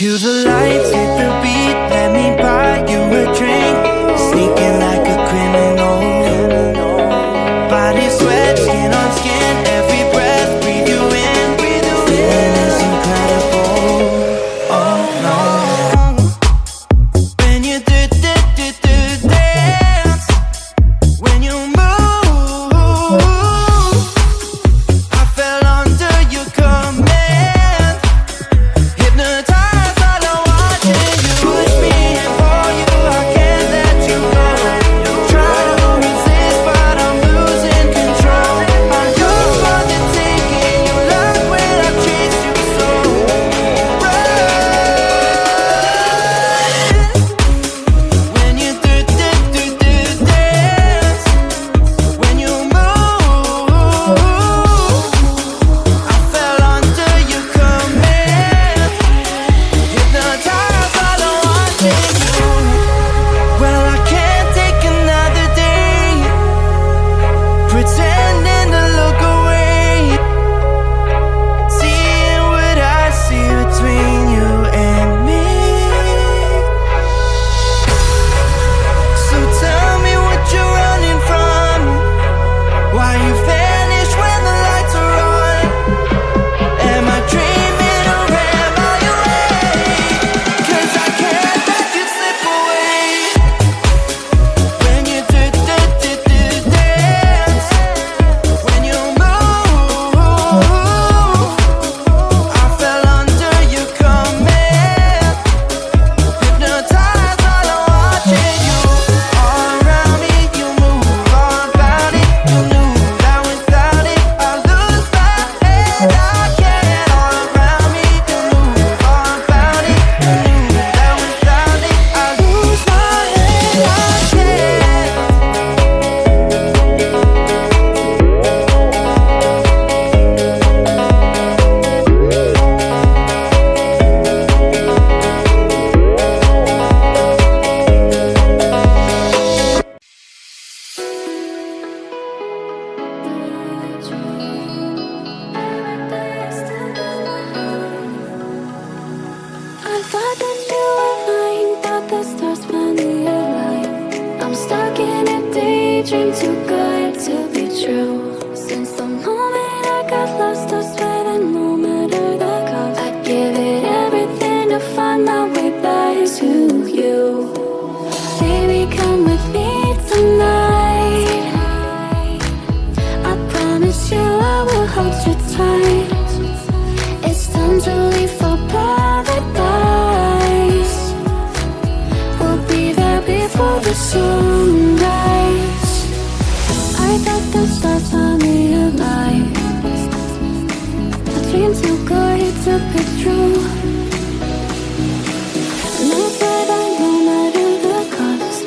Cue the lights, hit the beat, let me buy you a drink. Sneaking like a criminal. Body sweat, skin on skin, every breath, breathe you in. Feeling is incredible. Oh no. When you dance, when you move, I fell under your command. Hypnotized while I'm watching you. Push me and pull you, I can't let you go. Try to resist, but I'm losing control. I'm yours for the taking. You love when I chase you so. When you dance, when you move, I fell under your command. Hypnotized while I'm watching you. Well, I can't take another day pretending to look away, seeing what I see between you and me. So tell me what you're running from, why you vanish when the lights are on. Am I dreaming or am I awake? 'Cause I can't let you slip away. When you dance, when you move, I fell under your command. Hypnotized while I'm watching you. All around me, you move, all about it. You knew that without it, I lose my head. I can't. All around me, you move, all about it. You knew that without it, I lose my head. I can't. I thought that you were mine, thought the stars finally aligned. I'm stuck in a daydream, too good to be true. Since the moment I got lost, I swear that no matter the cost, I'd give it everything to find my way back to you. Baby, come with me tonight. I promise you I will hold you tight. It's time to leave for paradise. We'll be there before the sunrise. I thought the stars finally aligned. A dream too good to be true. No swear that no matter the cost,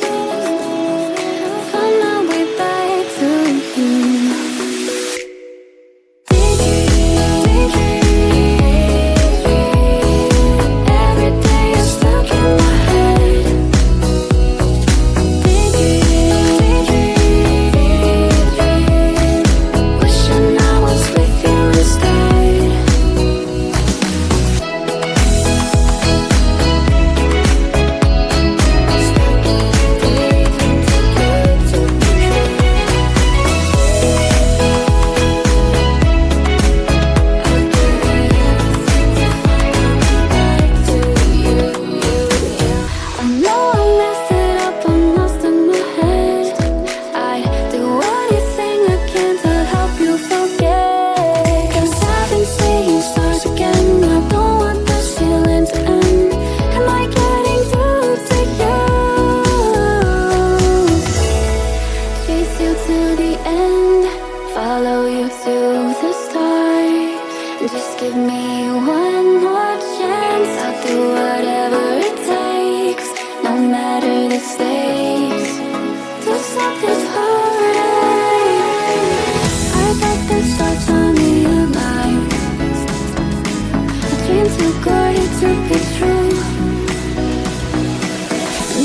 find my way back to you. Every day you're stuck in my head. Wishing I was with you instead. I know I messed it up, I'm lost in my head. I'd do anything I can to help you forget. 'Cause I've been seeing stars again. I don't want this feeling to end. Am I getting through to you? Chase you to the end, follow you to the stars. Just give me one more chance. I'll do whatever it takes, no matter the stakes, to stop this heartache. I thought the stars finally aligned. A dream too good to be true.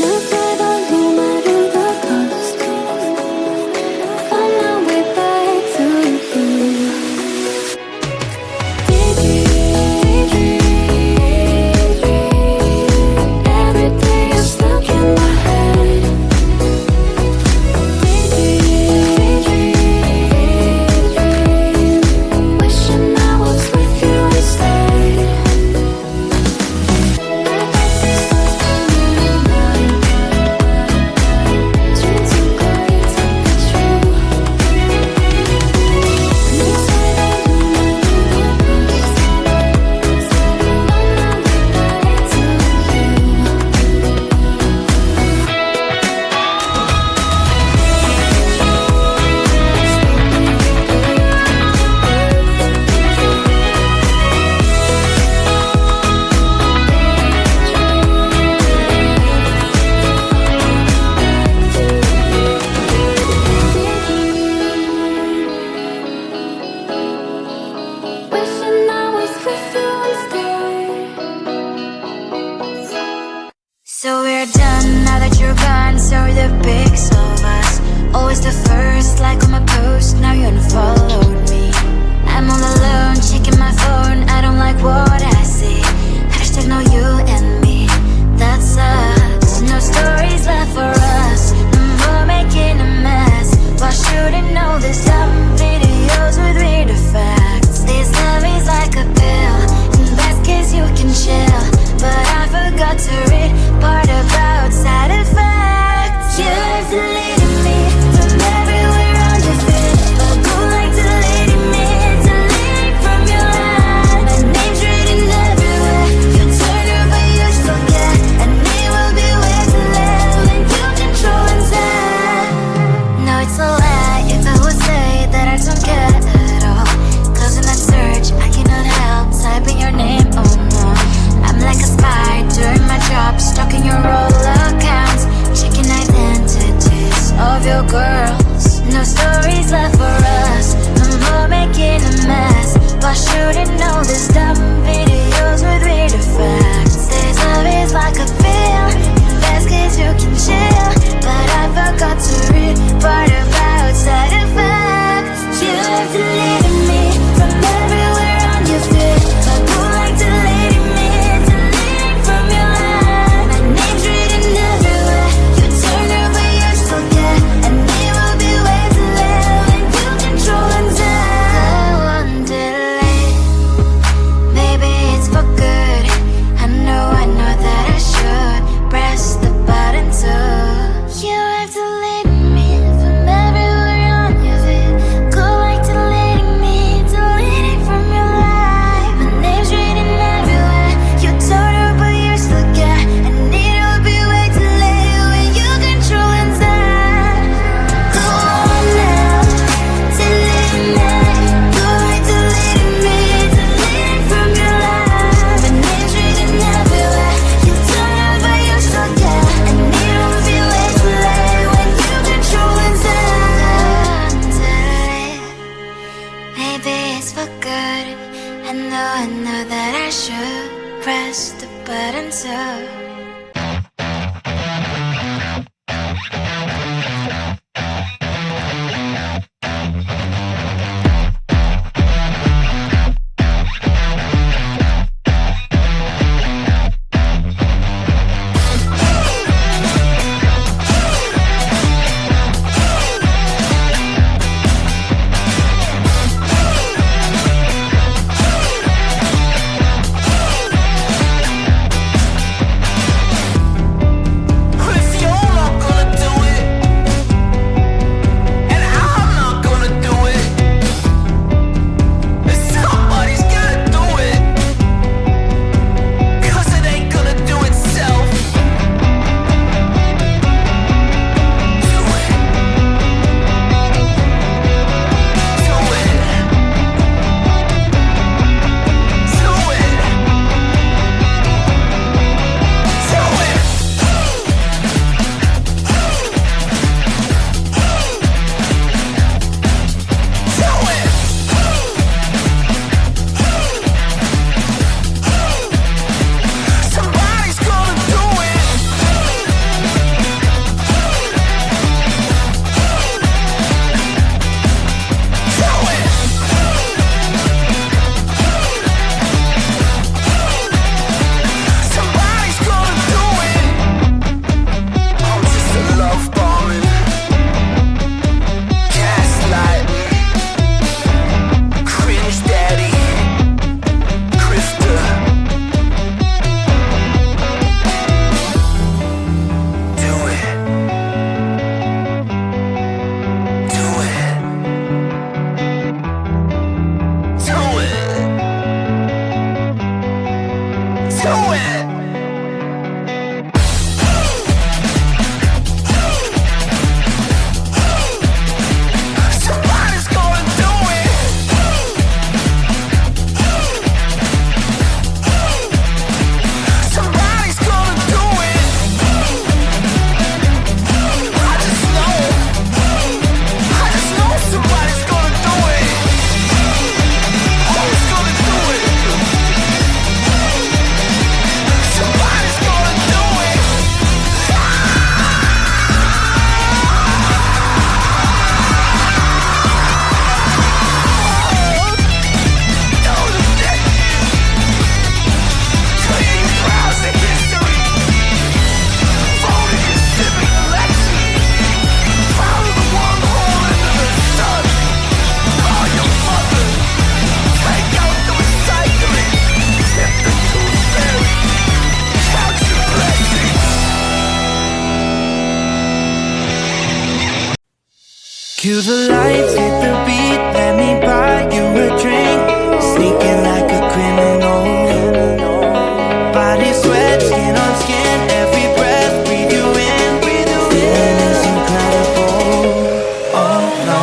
No swear that no matter the cost, find my way back to you. Daydream. pics of us. Always the first like on my post, now you unfollowed me. I'm all alone, checking my phone, I don't like what I see. Hashtag no you and me, that sucks. No stories left for us, no more making a mess. Why shouldn't know this dumb videos with weird effects? This love is like a pill, in best case you can chill. But I forgot to read part about side effects. You're deleting me from everywhere on your feed, but go like deleting me, deleting from your life. My name's written everywhere, you turn her but you still care. And it will be way too late when you control inside. No, it's a lie if I would say that I don't care at all. Closing that search, I cannot help typing your name, oh no. I'm like a spy doing my job, stalking your roll accounts, checking identities of your girls. No stories left for us, no more making a mess. Why shouldn't know this dumb videos with weird effects? This love is like a pill, in best case you can chill. But I forgot to read part about side effects. You're deleting me from everywhere on your feed, but go like deleting me, deleting from your life. My name's written everywhere, you turn her but you still care. And it will be way too late when you control inside. Go on delete, maybe it's for good. I know that I should press the button too. You have deleted me from everywhere on your feed. Go like deleting me, deleting from your life. My name's written everywhere, you told her but you still care. And it will be way too late when you control inside. Go on now, delete me. Go like deleting me, deleting from your life. My name's written everywhere, you told her but you still care. And it will be way too late when you control inside. Delete, maybe it's for good. I know that I should press the button too. Cue the lights, hit the beat, let me buy you a drink. Sneaking like a criminal. Body sweat, skin on skin, every breath, breathe you in. Feeling is incredible. Oh no.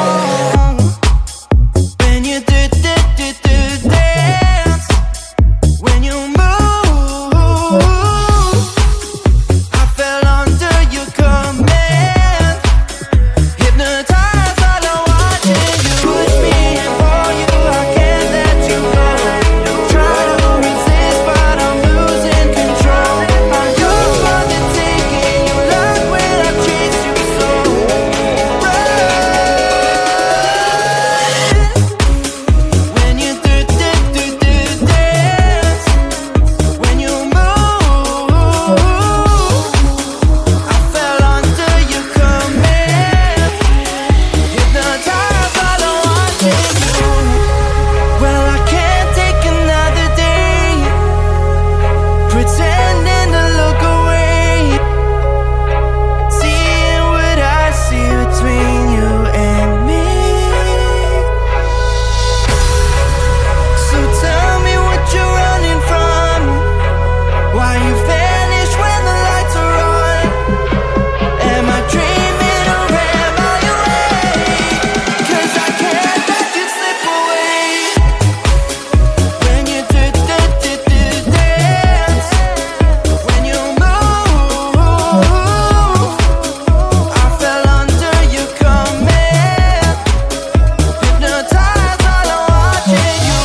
When you do dance, when you move, I fell under your command. Hypnotized, all I'm watching you. Push me and for you, I can't let you go. Try to resist, but I'm losing control. I'm yours for the taking. You love when I chase you so. When you do dance, when you move, I fell under your command. Hypnotized, all I'm watching you. Well, I can't take another day pretending to look away, seeing what I see between you and me. So tell me what you're running from, why you vanish when the lights are on. Am I dreaming or am I awake? 'Cause I can't let you slip away. When you do dance, when you move, I fell under your command. Hypnotized, all I'm watching you.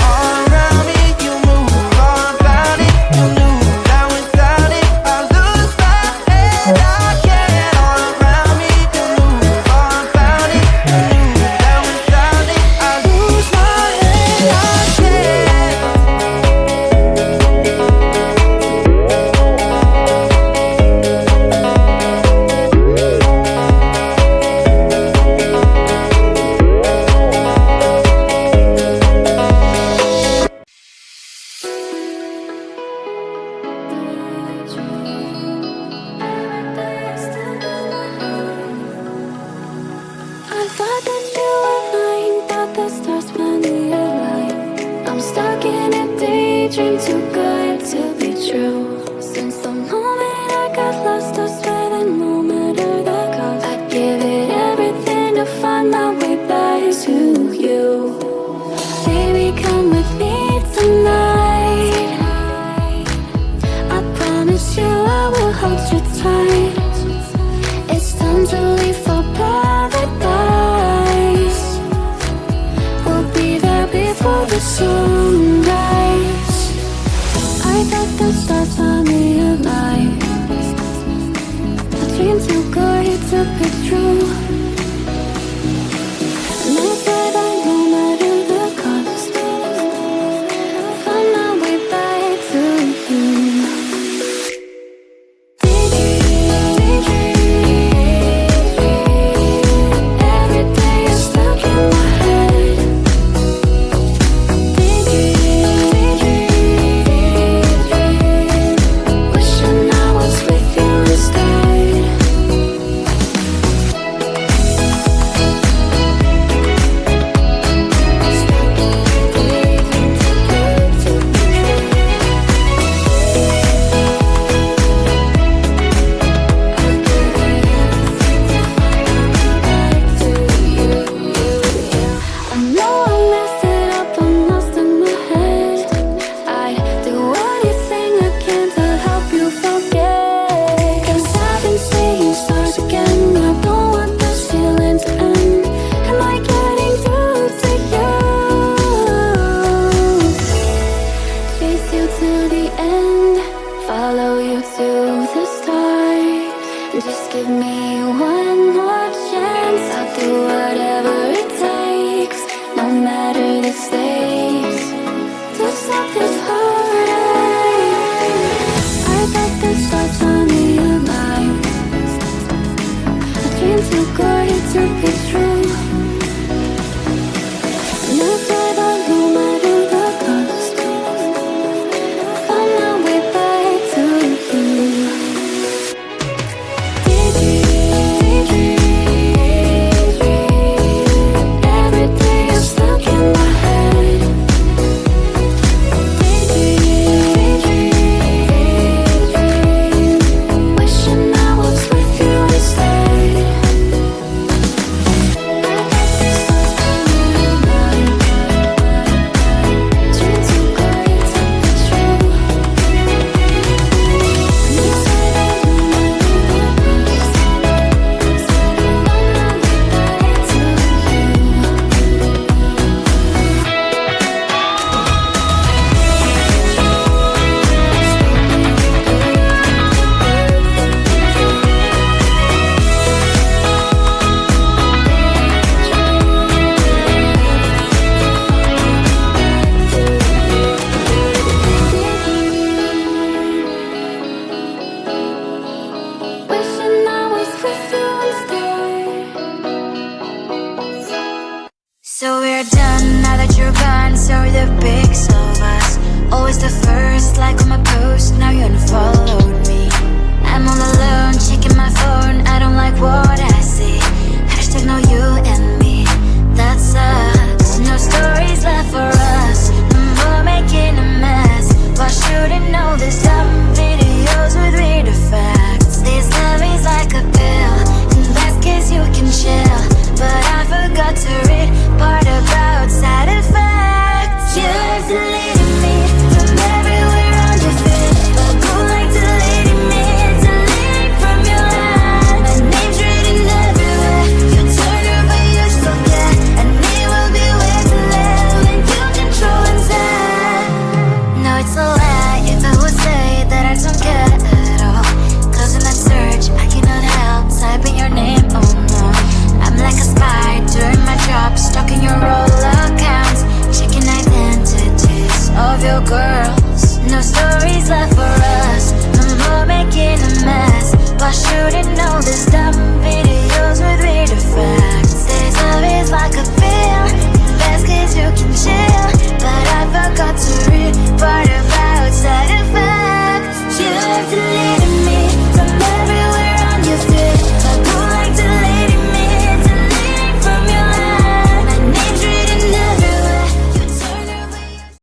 All around me, you move, all about it. You knew that without it, I lose my head. I can't. All around me, you move, all about it. You knew that without it, I lose my head. I can't. I thought that you were mine, thought the stars finally aligned. I'm stuck in a daydream, too good to be true. Since the moment I got lost, I swear that no matter the cost, I'd give it everything to find my way back to you. Baby, come with me tonight. I promise you I will hold you tight. It's time to leave for paradise. We'll be there before the sunrise. I thought the stars finally aligned. A dream too good to be true. And I said I no matter the cost, find my way back to you. Every day you're stuck in my head. Wishing I was with you instead. can follow